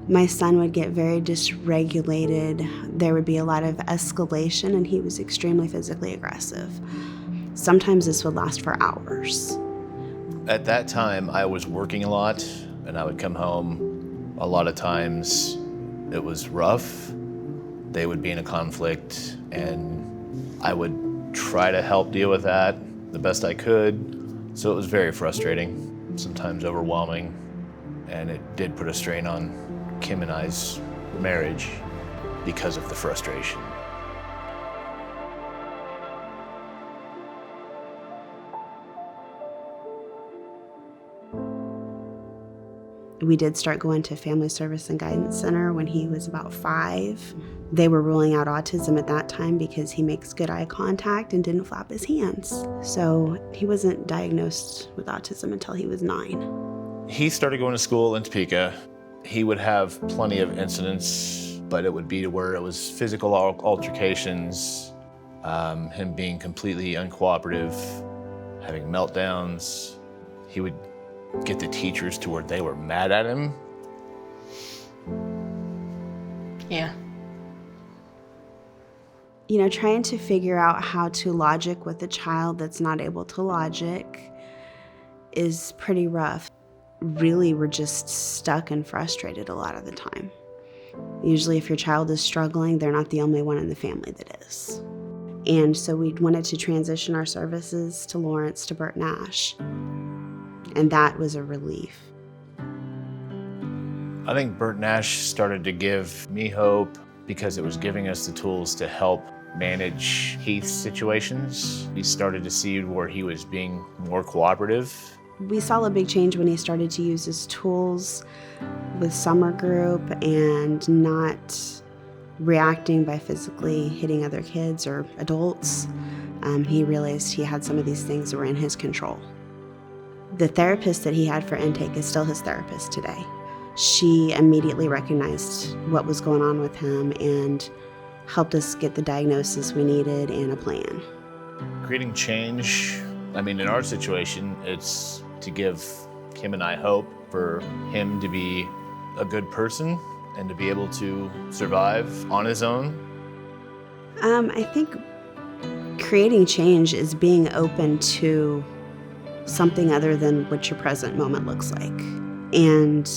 My son would get very dysregulated. There would be a lot of escalation, and he was extremely physically aggressive. Sometimes this would last for hours. At that time, I was working a lot, and I would come home. A lot of times, it was rough. They would be in a conflict, and I would try to help deal with that the best I could. So it was very frustrating, sometimes overwhelming, and it did put a strain on Kim and I's marriage because of the frustration. We did start going to Family Service and Guidance Center when he was about 5. They were ruling out autism at that time because he makes good eye contact and didn't flap his hands. So he wasn't diagnosed with autism until he was 9. He started going to school in Topeka. He would have plenty of incidents, but it would be to where it was physical altercations, him being completely uncooperative, having meltdowns. He would get the teachers to where they were mad at him. Yeah. You know, trying to figure out how to logic with a child that's not able to logic is pretty rough. Really, we're just stuck and frustrated a lot of the time. Usually if your child is struggling, they're not the only one in the family that is. And so we wanted to transition our services to Lawrence to Burt Nash. And that was a relief. I think Burt Nash started to give me hope because it was giving us the tools to help manage Heath's situations. We started to see where he was being more cooperative. We saw a big change when he started to use his tools with summer group and not reacting by physically hitting other kids or adults. He realized he had some of these things that were in his control. The therapist that he had for intake is still his therapist today. She immediately recognized what was going on with him and helped us get the diagnosis we needed and a plan. Creating change, in our situation, it's to give Kim and I hope for him to be a good person and to be able to survive on his own. I think creating change is being open to something other than what your present moment looks like, and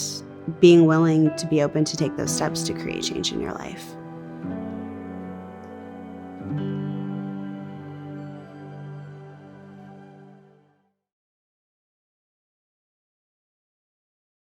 being willing to be open to take those steps to create change in your life.